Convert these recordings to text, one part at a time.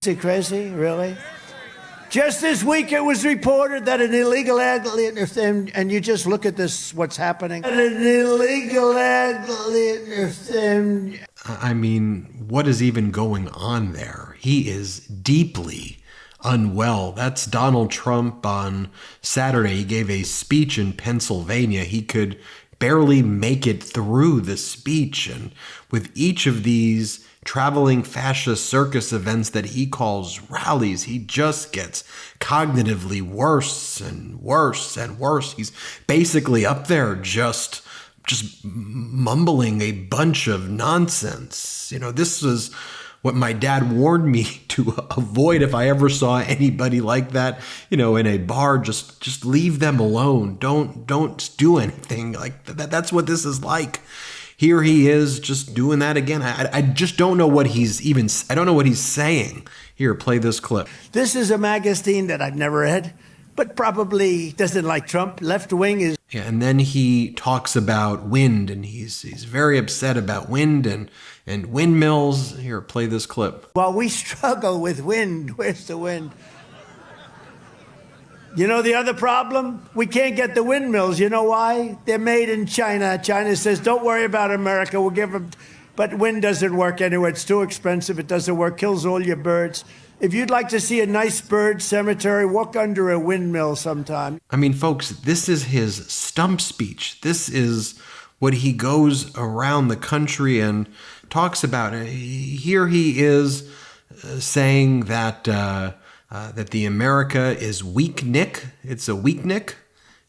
Is it crazy? Really? Just this week it was reported that an illegal alien, and you just look at this, what's happening. An illegal alien. I mean, what is even going on there? He is deeply unwell. That's Donald Trump on Saturday. He gave a speech in Pennsylvania. He could barely make it through the speech. And with each of these traveling fascist circus events that he calls rallies, he just gets cognitively worse and worse and worse. He's basically up there just mumbling a bunch of nonsense. You know, this is what my dad warned me to avoid if I ever saw anybody like that, you know, in a bar. Just leave them alone. Don't do anything like that. That's what this is like. Here he is just doing that again. I just don't know what I don't know what he's saying. Here, play this clip. This is a magazine that I've never read, but probably doesn't like Trump. Left wing is. Yeah, and then he talks about wind, and he's very upset about wind and windmills. Here, play this clip. While we struggle with wind, where's the wind? You know the other problem? We can't get the windmills. You know why? They're made in China. China says, don't worry about America. We'll give them. But wind doesn't work anyway. It's too expensive. It doesn't work. Kills all your birds. If you'd like to see a nice bird cemetery, walk under a windmill sometime. I mean, folks, this is his stump speech. This is what he goes around the country and talks about. Here he is saying that that the America is weak nick. It's a weak nick.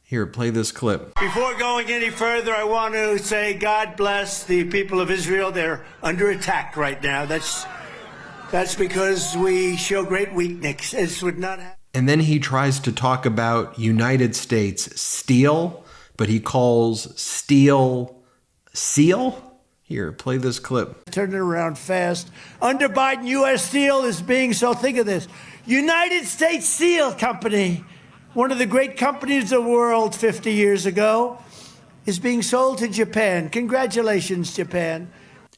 Here, play this clip. Before going any further, I want to say God bless the people of Israel. They're under attack right now. That's because we show great weakness. This would not happen. And then he tries to talk about United States steel, but he calls steel seal. Here, play this clip. Turn it around fast. Under Biden, U.S. Steel is being, so think of this, United States Steel Company, one of the great companies of the world 50 years ago, is being sold to Japan. Congratulations, Japan.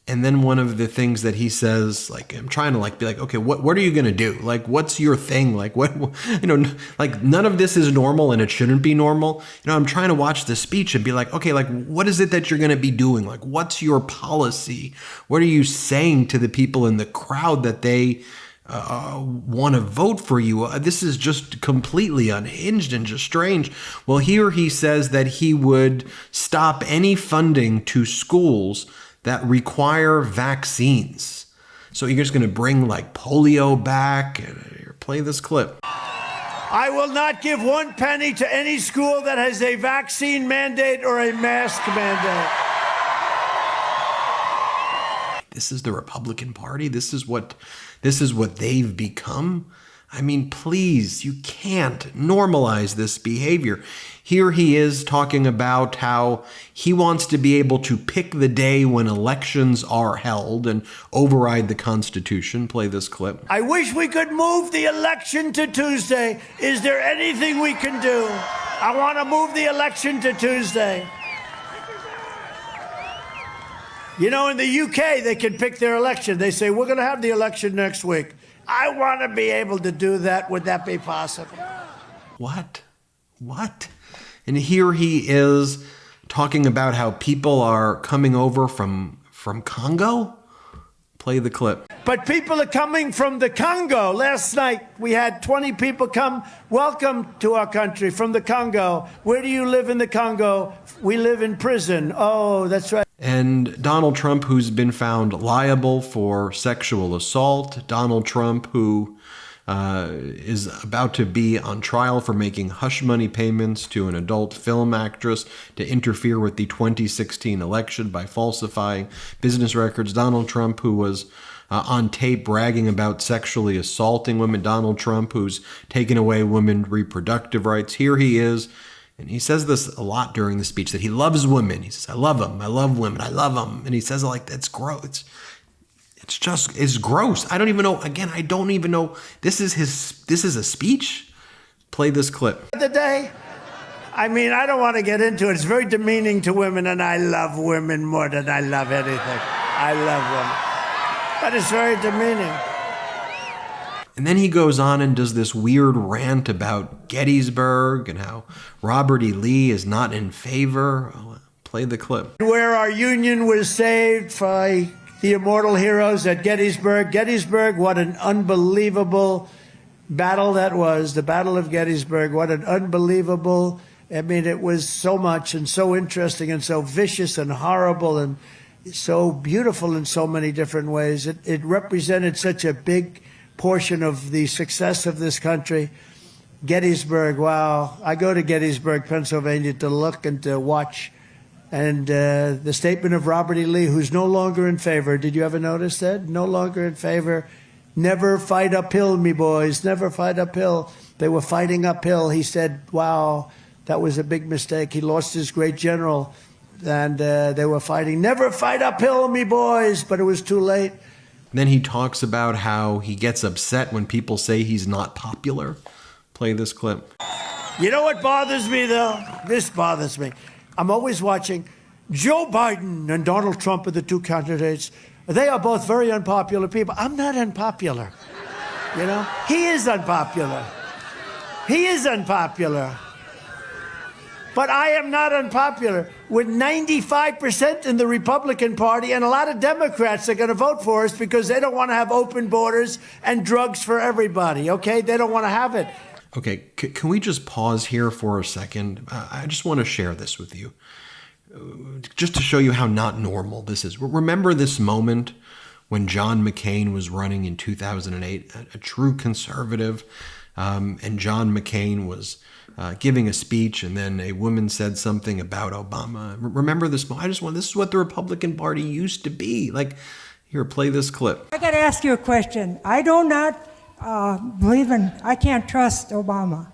And then one of the things that he says, like, I'm trying to be like, okay, what are you going to do? Like, what's your thing? Like, what, you know, like none of this is normal and it shouldn't be normal. You know, I'm trying to watch the speech and be like, okay, like, what is it that you're going to be doing? Like, what's your policy? What are you saying to the people in the crowd that they want to vote for you? This is just completely unhinged and just strange. Well, here he says that he would stop any funding to schools that require vaccines. So you're just going to bring like polio back? Here, play this clip. I will not give 1 penny to any school that has a vaccine mandate or a mask mandate. This is the Republican Party. This is what they've become. I mean, please, you can't normalize this behavior. Here he is talking about how he wants to be able to pick the day when elections are held and override the Constitution. Play this clip. I wish we could move the election to Tuesday. Is there anything we can do? I want to move the election to Tuesday. You know, in the UK, they can pick their election. They say, we're going to have the election next week. I want to be able to do that. Would that be possible? What? And here he is talking about how people are coming over from Congo. Play the clip. But people are coming from the Congo. Last night, we had 20 people come. Welcome to our country from the Congo. Where do you live in the Congo? We live in prison. Oh, that's right. And Donald Trump, who's been found liable for sexual assault. Donald Trump, who is about to be on trial for making hush money payments to an adult film actress to interfere with the 2016 election by falsifying business records. Donald Trump, who was on tape bragging about sexually assaulting women. Donald Trump, who's taken away women's reproductive rights. Here he is. And he says this a lot during the speech, that he loves women. He says, I love them. I love women. I love them. And he says it like, that's gross. It's gross. I don't even know. Again, I don't even know. This is a speech. Play this clip. The day, I mean, I don't want to get into it. It's very demeaning to women, and I love women more than I love anything. I love women. But it's very demeaning. And then he goes on and does this weird rant about Gettysburg and how Robert E. Lee is not in favor. Oh, play the clip. Where our Union was saved by the immortal heroes at Gettysburg. Gettysburg, what an unbelievable battle that was. The Battle of Gettysburg, what an unbelievable, I mean, it was so much and so interesting and so vicious and horrible and so beautiful in so many different ways. It represented such a big portion of the success of this country. Gettysburg, wow. I go to Gettysburg, Pennsylvania to look and to watch. And the statement of Robert E. Lee, who's no longer in favor. Did you ever notice that? No longer in favor. Never fight uphill, me boys. Never fight uphill. They were fighting uphill. He said, wow, that was a big mistake. He lost his great general. And they were fighting. Never fight uphill, me boys. But it was too late. Then he talks about how he gets upset when people say he's not popular. Play this clip. You know what bothers me, though? This bothers me. I'm always watching. Joe Biden and Donald Trump are the two candidates. They are both very unpopular people. I'm not unpopular. You know? He is unpopular. He is unpopular. But I am not unpopular. With 95% in the Republican Party, and a lot of Democrats are going to vote for us because they don't want to have open borders and drugs for everybody, okay? They don't want to have it. Okay, can we just pause here for a second? I just want to share this with you, just to show you how not normal this is. Remember this moment when John McCain was running in 2008, a true conservative, and John McCain was giving a speech, and then a woman said something about Obama. Remember this? This is what the Republican Party used to be. Like, here, play this clip. I got to ask you a question. I do not I can't trust Obama.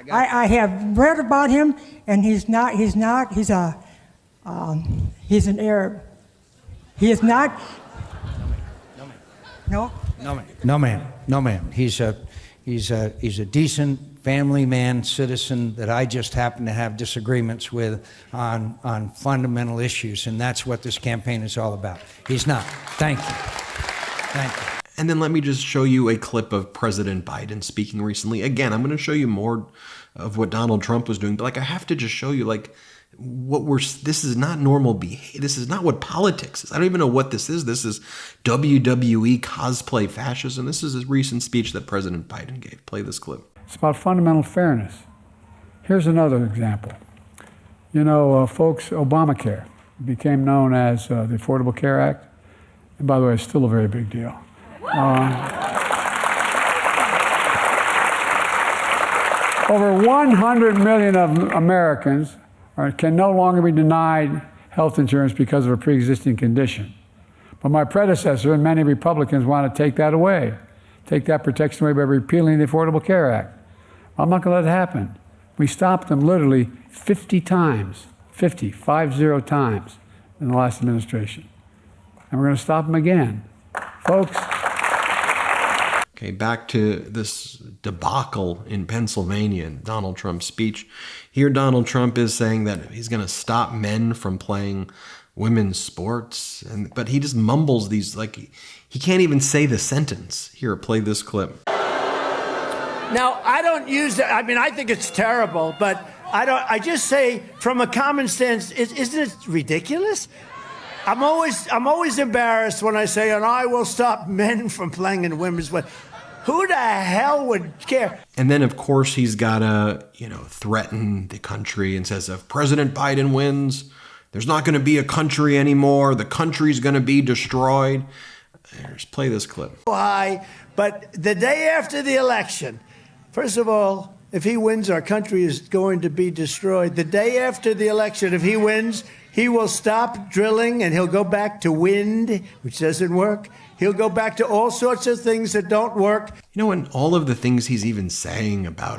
I have read about him, and he's an Arab. He is not. No? No, ma'am. He's a decent family man, citizen that I just happen to have disagreements with on fundamental issues, and that's what this campaign is all about. He's not. Thank you. And then let me just show you a clip of President Biden speaking recently. Again, I'm going to show you more of what Donald Trump was doing, but I have to just show you this is not normal behavior. This is not what politics is. I don't even know what this is. This is WWE cosplay fascism. This is a recent speech that President Biden gave. Play this clip. It's about fundamental fairness. Here's another example. You know, folks, Obamacare became known as the Affordable Care Act. And by the way, it's still a very big deal. Over 100 million of Americans can no longer be denied health insurance because of a pre-existing condition. But my predecessor and many Republicans want to take that away, take that protection away by repealing the Affordable Care Act. I'm not going to let it happen. We stopped them literally 50 times in the last administration. And we're going to stop them again. Folks. Okay, back to this debacle in Pennsylvania and Donald Trump's speech. Here Donald Trump is saying that he's going to stop men from playing women's sports, but he just mumbles these, he can't even say the sentence. Here, play this clip. Now, I don't use it. I mean, I think it's terrible, but I just say from a common sense, isn't it ridiculous? I'm always embarrassed when I say, and I will stop men from playing in women's sports. Who the hell would care? And then, of course, he's got to, threaten the country and says, if President Biden wins, there's not going to be a country anymore. The country's going to be destroyed. Just play this clip. High, but the day after the election, first of all, if he wins, our country is going to be destroyed. The day after the election, if he wins, he will stop drilling and he'll go back to wind, which doesn't work. He'll go back to all sorts of things that don't work. And all of the things he's even saying about,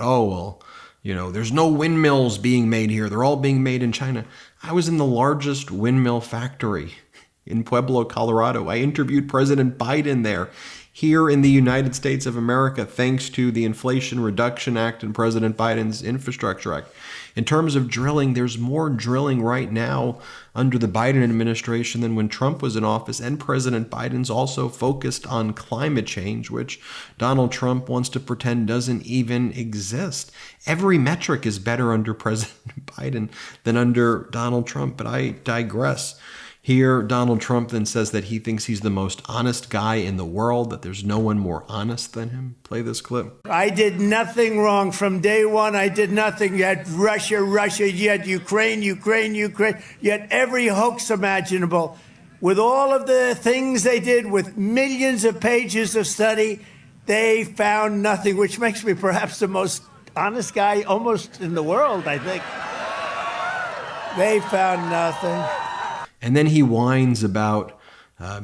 there's no windmills being made here. They're all being made in China. I was in the largest windmill factory in Pueblo, Colorado. I interviewed President Biden there. here in the United States of America, thanks to the Inflation Reduction Act and President Biden's Infrastructure Act. In terms of drilling, there's more drilling right now under the Biden administration than when Trump was in office, and President Biden's also focused on climate change, which Donald Trump wants to pretend doesn't even exist. Every metric is better under President Biden than under Donald Trump, but I digress. Here, Donald Trump then says that he thinks he's the most honest guy in the world, that there's no one more honest than him. Play this clip. I did nothing wrong from day one. I did nothing. You had Russia, you had Ukraine, you had every hoax imaginable. With all of the things they did, with millions of pages of study, they found nothing, which makes me perhaps the most honest guy almost in the world, I think. They found nothing. And then he whines about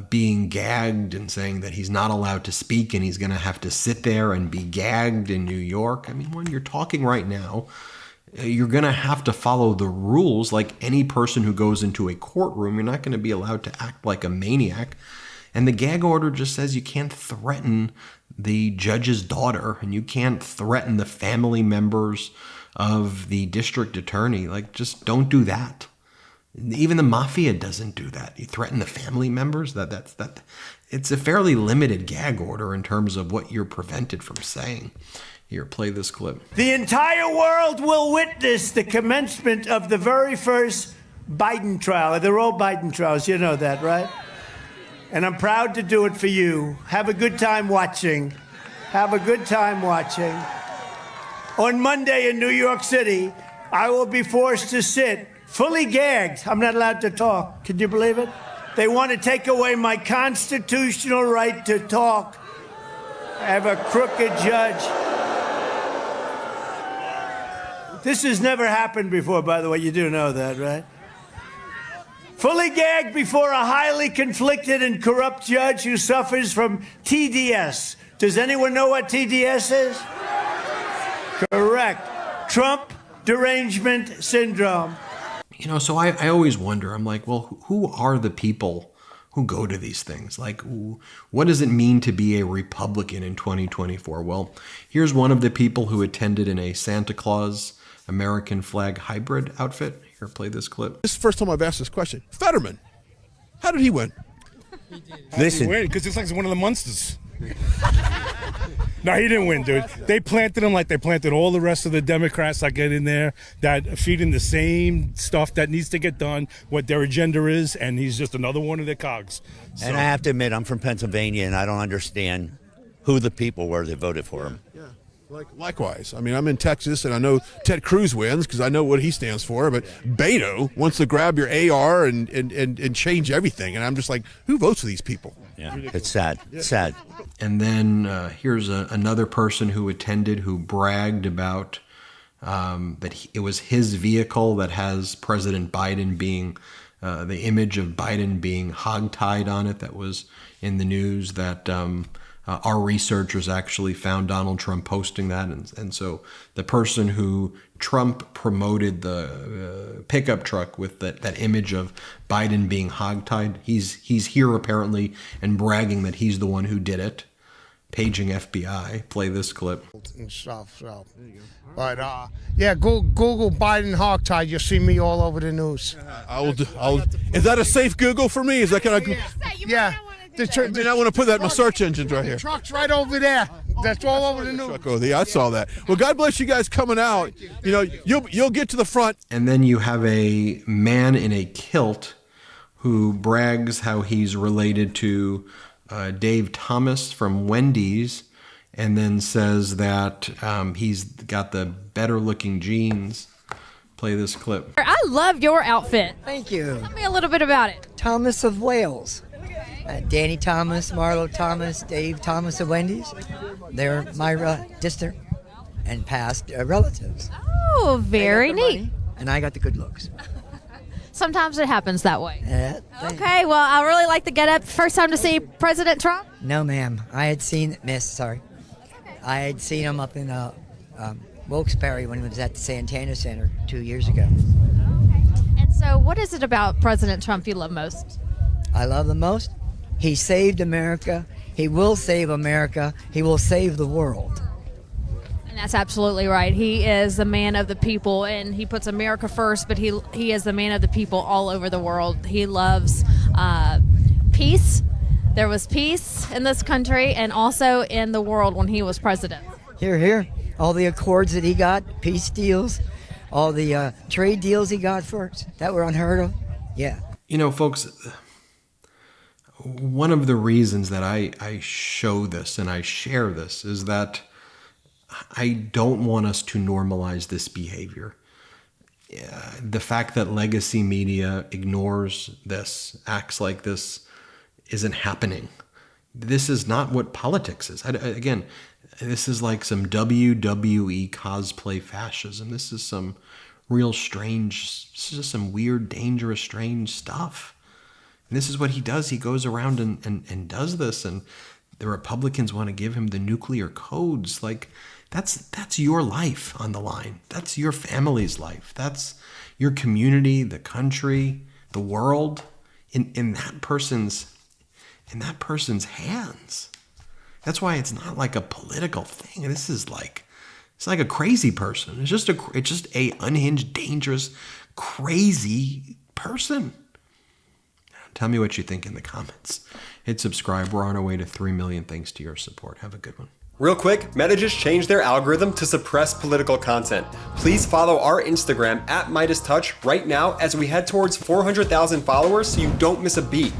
being gagged and saying that he's not allowed to speak and he's going to have to sit there and be gagged in New York. I mean, when you're talking right now, you're going to have to follow the rules like any person who goes into a courtroom. You're not going to be allowed to act like a maniac. And the gag order just says you can't threaten the judge's daughter and you can't threaten the family members of the district attorney. Like, just don't do that. Even the mafia doesn't do that. You threaten the family members. That it's a fairly limited gag order in terms of what you're prevented from saying. Here, play this clip. The entire world will witness the commencement of the very first Biden trial. They're all Biden trials. You know that, right? And I'm proud to do it for you. Have a good time watching. Have a good time watching. On Monday in New York City, I will be forced to sit fully gagged. I'm not allowed to talk. Can you believe it? They want to take away my constitutional right to talk. I have a crooked judge. This has never happened before, by the way. You do know that, right? Fully gagged before a highly conflicted and corrupt judge who suffers from TDS. Does anyone know what TDS is? Correct. Trump derangement syndrome. You know, so I always wonder, I'm like, well, who are the people who go to these things? Like, what does it mean to be a Republican in 2024? Well, here's one of the people who attended in a Santa Claus American flag hybrid outfit. Here, play this clip. This is the first time I've asked this question. Fetterman, how did he win? Listen, because it's like one of the monsters. No, he didn't win, dude. They planted him like they planted all the rest of the Democrats that get in there, that feed him the same stuff that needs to get done, what their agenda is, and he's just another one of their cogs. So. And I have to admit, I'm from Pennsylvania, and I don't understand who the people were that voted for him. Yeah. Likewise. I mean, I'm in Texas, and I know Ted Cruz wins because I know what he stands for, but Beto wants to grab your AR and change everything. And I'm just like, who votes for these people? Yeah, it's sad. It's sad. And then here's another person who attended who bragged about that it was his vehicle that has President Biden being, the image of Biden being hogtied on it that was in the news, that our researchers actually found Donald Trump posting that. And so the person who Trump promoted the pickup truck with that image of Biden being hogtied, he's here apparently and bragging that he's the one who did it. Paging FBI. Play this clip. And stuff, so. But yeah, Google Biden hogtied. You'll see me all over the news. Is that a safe Google for me? Is that kind of? Yeah. I want to put that in my search engines right here. The truck's right over there. That's all over the news. Yeah, I saw that. Well, God bless you guys coming out. You know, you'll get to the front. And then you have a man in a kilt who brags how he's related to Dave Thomas from Wendy's, and then says that he's got the better looking jeans. Play this clip. I love your outfit. Thank you. Tell me a little bit about it. Thomas of Wales. Danny Thomas, Marlo Thomas, Dave Thomas of Wendy's. They're my distant and past relatives. Oh, very neat. And I got the good looks. Sometimes it happens that way. Okay, well, I really like the get-up. First time to see President Trump? No, ma'am. I had seen I had seen him up in Wilkes-Barre when he was at the Santana Center 2 years ago. Okay. And so what is it about President Trump you love most? I love him most. He saved America. He will save America. He will save the world. And that's absolutely right. He is the man of the people, and he puts America first, but he is the man of the people all over the world. He loves peace. There was peace in this country and also in the world when he was president. Here, here. All the accords that he got, peace deals, all the trade deals he got first, that were unheard of. Yeah. You know, folks, one of the reasons that I show this and I share this is that I don't want us to normalize this behavior. The fact that legacy media ignores this, acts like this isn't happening. This is not what politics is. Again, this is like some WWE cosplay fascism. This is some real strange, this is just some weird, dangerous, strange stuff. And this is what he does. He goes around and does this, and the Republicans want to give him the nuclear codes. Like, that's your life on the line. That's your family's life. That's your community, the country, the world, in that person's hands. That's why it's not like a political thing. This is like, it's like a crazy person. It's just a unhinged, dangerous, crazy person. Tell me what you think in the comments. Hit subscribe. We're on our way to 3 million thanks to your support. Have a good one. Real quick, Meta just changed their algorithm to suppress political content. Please follow our Instagram @MeidasTouch right now as we head towards 400,000 followers so you don't miss a beat.